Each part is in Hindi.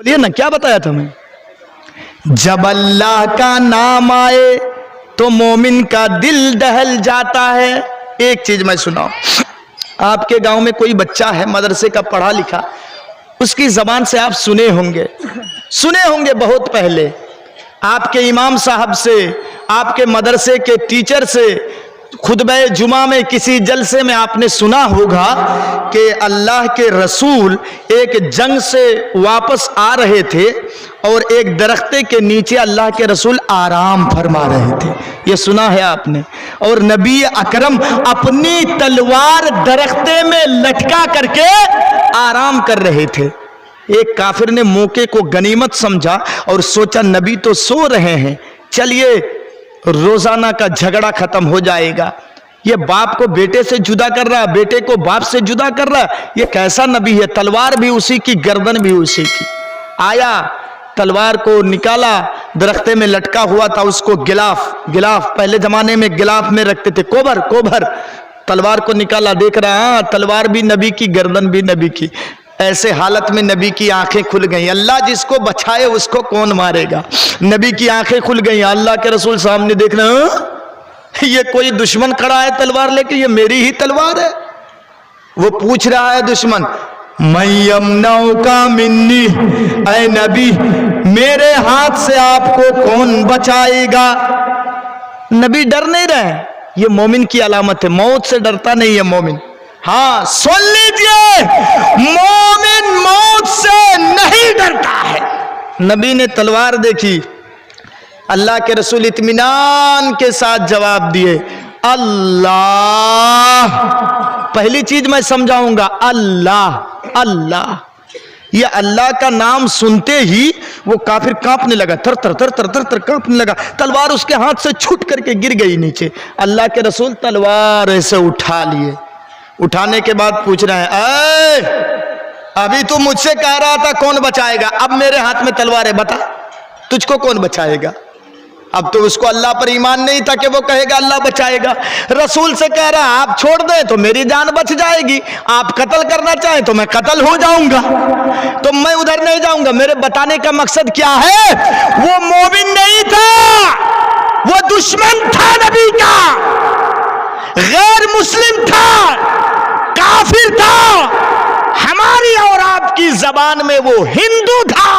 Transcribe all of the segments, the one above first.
बोलिए ना, क्या बताया था मैं? जब अल्लाह का नाम आए तो मोमिन का दिल दहल जाता है। एक चीज मैं सुनाऊं, आपके गांव में कोई बच्चा है मदरसे का पढ़ा लिखा, उसकी जबान से आप सुने होंगे बहुत पहले आपके इमाम साहब से, आपके मदरसे के टीचर से, खुतबे जुमा में किसी जलसे में आपने सुना होगा कि अल्लाह के रसूल एक जंग से वापस आ रहे थे और एक दरख्ते के नीचे अल्लाह के रसूल आराम फरमा रहे थे। ये सुना है आपने। और नबी अकरम अपनी तलवार दरख्ते में लटका करके आराम कर रहे थे। एक काफिर ने मौके को गनीमत समझा और सोचा नबी तो सो रहे हैं, चलिए रोजाना का झगड़ा खत्म हो जाएगा। ये बाप को बेटे से जुदा कर रहा, बेटे को बाप से जुदा कर रहा, ये कैसा नबी है? तलवार भी उसी की, गर्दन भी उसी की। आया, तलवार को निकाला, दरख्ते में लटका हुआ था, उसको गिलाफ पहले जमाने में गिलाफ में रखते थे, कोबर तलवार को निकाला, देख रहा तलवार भी नबी की, गर्दन भी नबी की। ऐसे हालत में नबी की आंखें खुल गई। अल्लाह जिसको बचाए उसको कौन मारेगा। नबी की आंखें खुल गई, अल्लाह के रसूल सामने देख रहे, ये कोई दुश्मन खड़ा है तलवार लेके, ये मेरी ही तलवार है। वो पूछ रहा है दुश्मन, मैं यमनाउ का मिन्नी, ऐ नबी मेरे हाथ से आपको कौन बचाएगा? नबी डर नहीं रहे। ये मोमिन की अलामत है, मौत से डरता नहीं है मोमिन। हाँ सुन लीजिए, मोमिन मौत से नहीं डरता है। नबी ने तलवार देखी, अल्लाह के रसूल इत्मीनान के साथ जवाब दिए, अल्लाह। पहली चीज मैं समझाऊंगा, अल्लाह। ये अल्लाह का नाम सुनते ही वो काफिर कांपने लगा, थर थर कांपने लगा। तलवार उसके हाथ से छूट करके गिर गई नीचे। अल्लाह के रसूल तलवार ऐसे उठा लिए। उठाने के बाद पूछ रहे हैं, अभी तू मुझसे कह रहा था कौन बचाएगा, अब मेरे हाथ में तलवार है, बता तुझको कौन बचाएगा? अब तो उसको अल्लाह पर ईमान नहीं था कि वो कहेगा अल्लाह बचाएगा। रसूल से कह रहा आप छोड़ दें तो मेरी जान बच जाएगी, आप कत्ल करना चाहें तो मैं कत्ल हो जाऊंगा, तो मैं उधर नहीं जाऊंगा। मेरे बताने का मकसद क्या है, वो मोमिन नहीं था, वो दुश्मन था नबी का, गैर मुस्लिम था, काफिर था। हमारी और आपकी जबान में वो हिंदू था।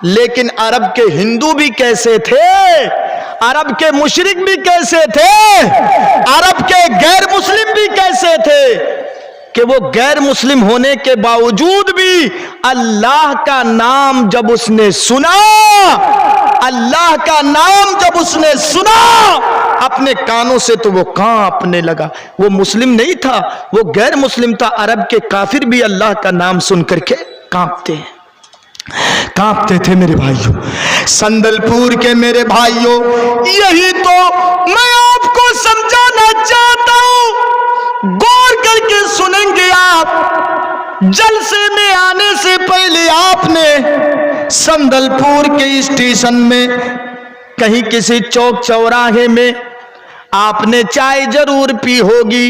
लेकिन अरब के हिंदू भी कैसे थे, अरब के मुशरिक भी कैसे थे, अरब के गैर मुस्लिम भी कैसे थे कि वो गैर मुस्लिम होने के बावजूद भी अल्लाह का नाम जब उसने सुना, अल्लाह का नाम जब उसने सुना अपने कानों से तो वो कांपने लगा। वो मुस्लिम नहीं था, वो गैर मुस्लिम था। अरब के काफिर भी अल्लाह का नाम सुन करके कांपते थे। मेरे भाइयों, संदलपुर के मेरे भाइयों, यही तो मैं आपको समझाना चाहता हूं। गौर करके सुनेंगे आप। जलसे में आने से पहले आपने संदलपुर के स्टेशन में कहीं किसी चौक चौराहे में आपने चाय जरूर पी होगी।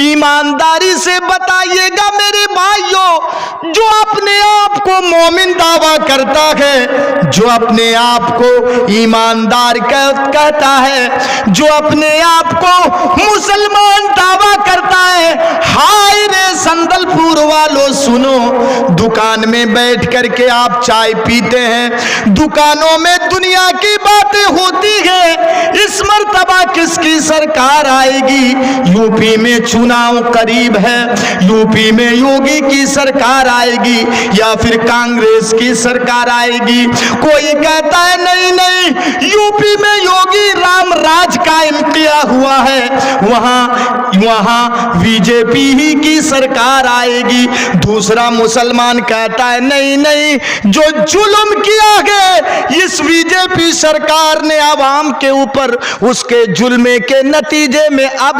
ईमानदारी से बताइएगा मेरे भाइयों, जो अपने आप को मोमिन दावा करता है, जो अपने आप को ईमानदार कहता है, जो अपने आप को मुसलमान दावा करता है, हाय रे संदलपुर वालों सुनो, दुकान में बैठ करके आप चाय पीते हैं, दुकानों में दुनिया की बातें होती है। इस मर्तबा किसकी सरकार आएगी? यूपी में चुनाव करीब है, यूपी में योगी की सरकार आएगी या फिर कांग्रेस की सरकार आएगी। कोई कहता है नहीं नहीं, यूपी में योगी राम राज कायम किया हुआ है, वहां बीजेपी ही की सरकार आएगी। दूसरा मुसलमान कहता है नहीं नहीं, जो जुल्म किया है इस बीजेपी सरकार ने आवाम के ऊपर, उसके जुल्मे के नतीजे में अब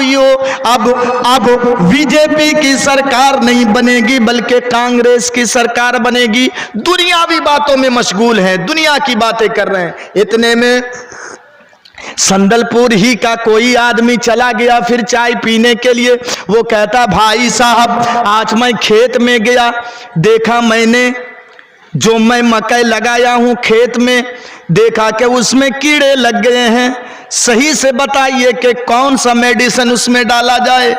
बीजेपी की सरकार नहीं बनेगी बल्कि कांग्रेस की सरकार बनेगी। दुनियावी बातों में मशगूल है, दुनिया की बातें कर रहे हैं। इतने में संदलपुर ही का कोई आदमी चला गया फिर चाय पीने के लिए। वो कहता भाई साहब, आज मैं खेत में गया, देखा मैंने जो मैं मकई लगाया हूं खेत में, देखा कि उसमें कीड़े लग गए हैं, सही से बताइए कि कौन सा मेडिसिन उसमें डाला जाए,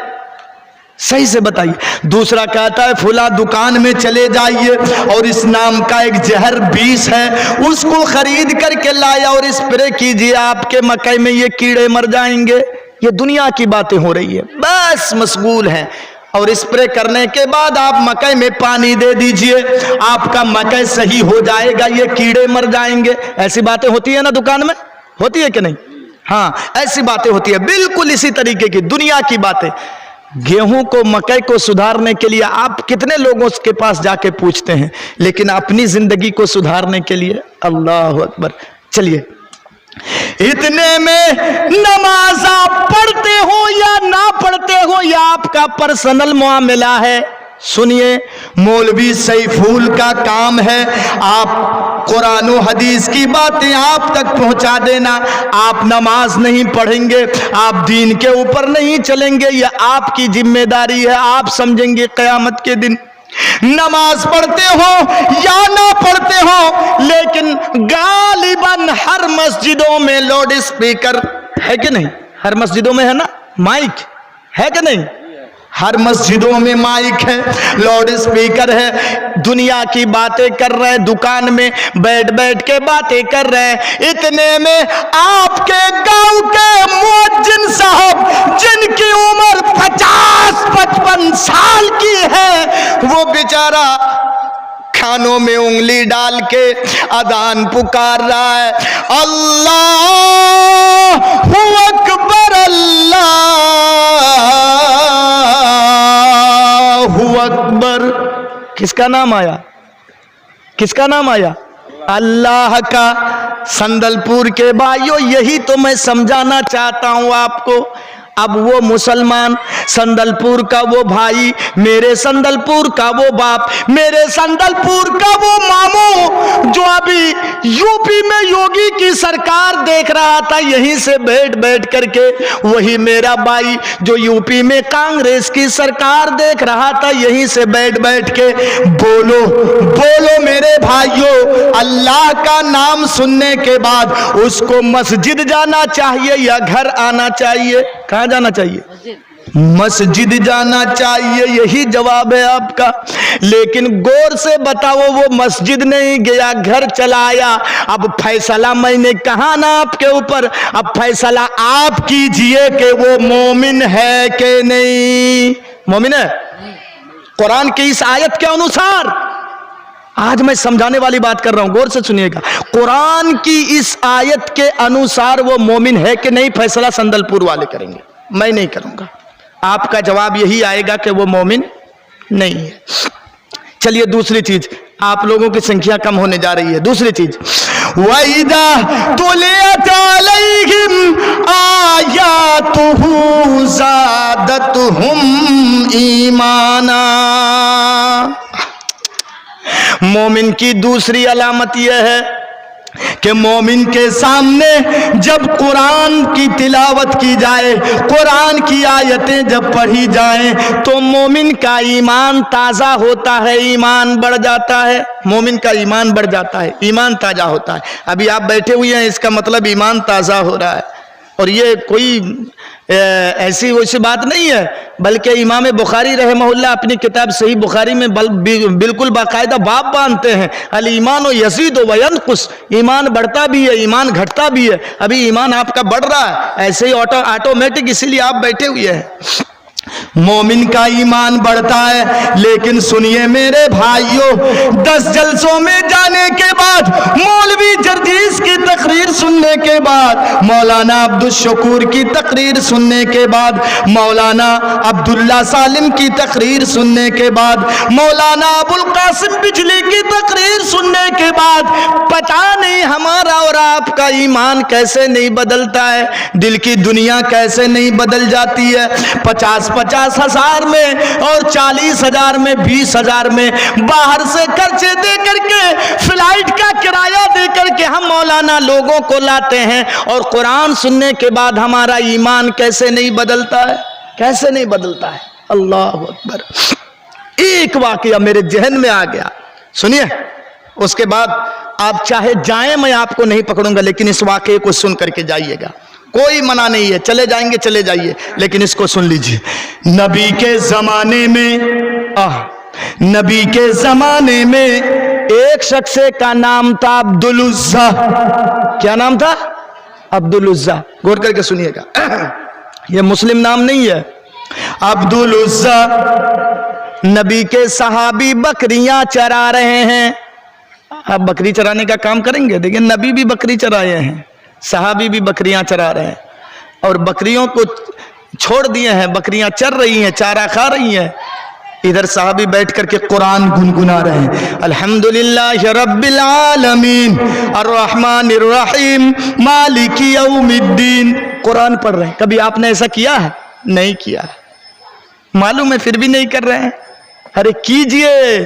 सही से बताइए। दूसरा कहता है फुला दुकान में चले जाइए और इस नाम का एक जहर विष है, उसको खरीद करके लाया और स्प्रे कीजिए, आपके मकई में ये कीड़े मर जाएंगे। ये दुनिया की बातें हो रही है, बस मशगूल हैं। और स्प्रे करने के बाद आप मकई में पानी दे दीजिए, आपका मकई सही हो जाएगा, ये कीड़े मर जाएंगे। ऐसी बातें होती है ना दुकान में, होती है कि नहीं? हाँ, ऐसी बातें होती है, बिल्कुल इसी तरीके की दुनिया की बातें। गेहूं को, मकई को सुधारने के लिए आप कितने लोगों के पास जाके पूछते हैं, लेकिन अपनी जिंदगी को सुधारने के लिए, अल्लाह अकबर। चलिए, इतने में नमाज आप पढ़ते हो या ना पढ़ते हो, या आपका पर्सनल मामला है। सुनिए, मौलवी सैफुल का काम है आप कुरान और हदीस की बातें आप तक पहुंचा देना। आप नमाज नहीं पढ़ेंगे, आप दीन के ऊपर नहीं चलेंगे, यह आपकी जिम्मेदारी है। आप समझेंगे क़यामत के दिन। नमाज पढ़ते हो या ना पढ़ते हो, लेकिन गालिबन हर मस्जिदों में लाउड स्पीकर है कि नहीं? हर मस्जिदों में है ना, माइक है कि नहीं? हर मस्जिदों में माइक है, लाउड स्पीकर है, दुनिया की बातें कर रहे हैं, दुकान में बैठ बैठ के बातें कर रहे हैं। इतने में आपके गांव के मुअज्जिन साहब, जिनकी उम्र 50-55 साल की है, वो बेचारा खानों में उंगली डाल के अजान पुकार रहा है, अल्लाहु अकबर, अल्लाहु अकबर। किसका नाम आया? किसका नाम आया? अल्लाह का। संदलपुर के भाइयों, यही तो मैं समझाना चाहता हूं आपको। अब वो मुसलमान, संदलपुर का वो भाई, मेरे संदलपुर का वो बाप, मेरे संदलपुर का वो मामू, जो अभी यूपी में योगी की सरकार देख रहा था यहीं से बैठ बैठ करके, वही मेरा भाई जो यूपी में कांग्रेस की सरकार देख रहा था यहीं से बैठ बैठ के। बोलो बोलो मेरे भाइयों, अल्लाह का नाम सुनने के बाद उसको मस्जिद जाना चाहिए या घर आना चाहिए? कहाँ जाना चाहिए? मस्जिद जाना चाहिए, यही जवाब है आपका। लेकिन गौर से बताओ, वो मस्जिद नहीं गया, घर चला आया। अब फैसला मैंने कहा ना आपके ऊपर, अब फैसला आप कीजिए कि वो मोमिन है कि नहीं। मोमिन है कुरान की इस आयत के अनुसार। आज मैं समझाने वाली बात कर रहा हूं, गौर से सुनिएगा। कुरान की इस आयत के अनुसार वो मोमिन है कि नहीं, फैसला संदलपुर वाले करेंगे, मैं नहीं करूंगा। आपका जवाब यही आएगा कि वो मोमिन नहीं है। चलिए दूसरी चीज, आप लोगों की संख्या कम होने जा रही है। दूसरी चीज, वइदा तुलियत अलैहिम आयातुहु ज़ादतहुम ईमाना। मोमिन की दूसरी अलामत यह है कि मोमिन के सामने जब कुरान की तिलावत की जाए, कुरान की आयतें जब पढ़ी जाएं, तो मोमिन का ईमान ताज़ा होता है, ईमान बढ़ जाता है। मोमिन का ईमान बढ़ जाता है, ईमान ताज़ा होता है। अभी आप बैठे हुए हैं, इसका मतलब ईमान ताज़ा हो रहा है। और ये कोई ऐसी वैसी बात नहीं है, बल्कि इमाम बुखारी रहमहुल्लाह अपनी किताब सही बुखारी में बिल्कुल बाकायदा बाब बांधते हैं, अल ईमान व यज़ीद व यनकुस। ईमान बढ़ता भी है, ईमान घटता भी है। अभी ईमान आपका बढ़ रहा है, ऐसे ही ऑटोमेटिक, इसीलिए आप बैठे हुए हैं। मोमिन का ईमान बढ़ता है। लेकिन सुनिए मेरे भाइयों, 10 जलसों में जाने के बाद, मौलवी जर्जीस की तकरीर सुनने के बाद, मौलाना अब्दुल शकूर की तकरीर सुनने के बाद, मौलाना अब्दुल्ला सालिम की तकरीर सुनने के बाद, मौलाना अबुल कासिम बिजली की तकरीर सुनने के बाद, पता नहीं हमारा और आपका ईमान कैसे नहीं बदलता है, दिल की दुनिया कैसे नहीं बदल जाती है। 50-50 हजार में और 40 हजार में, 20 हजार में बाहर से खर्चे दे करके, फ्लाइट का किराया दे करके हम मौलाना लोगों को लाते हैं, और कुरान सुनने के बाद हमारा ईमान कैसे नहीं बदलता है? कैसे नहीं बदलता है? अल्लाह अकबर। एक वाकया मेरे जहन में आ गया, सुनिए। उसके बाद आप चाहे जाएं, मैं आपको नहीं पकड़ूंगा, लेकिन इस वाक़े को सुन करके जाइएगा। कोई मना नहीं है, चले जाएंगे चले जाइए, लेकिन इसको सुन लीजिए। नबी के ज़माने में एक शख्स का नाम था अब्दुल उज़्ज़ा। क्या नाम था? अब्दुल उज़्ज़ा। गौर करके सुनिएगा, यह मुस्लिम नाम नहीं है। अब्दुल उज़्ज़ा नबी के सहाबी बकरियां चरा रहे हैं। आप बकरी चराने का काम करेंगे? देखिए, नबी भी बकरी चराए हैं, सहाबी भी बकरियां चरा रहे हैं, और बकरियों को छोड़ दिए हैं, बकरियां चर रही हैं, चारा खा रही हैं। इधर साहबी बैठ करके कुरान गुनगुना रहे हैं, अल्हम्दुलिल्लाह रब्बिल आलमीन अर्रहमानिर रहीम मालिकी यौमिद्दीन। कुरान पढ़ रहे हैं। कभी आपने ऐसा किया है? नहीं किया है, मालूम है, फिर भी नहीं कर रहे हैं। अरे कीजिए,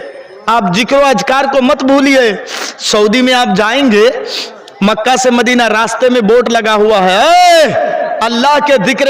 आप जिक्र अजकार को मत भूलिए। सऊदी में आप जाएंगे, मक्का से मदीना रास्ते में बोर्ड लगा हुआ है, अल्लाह के जिक्र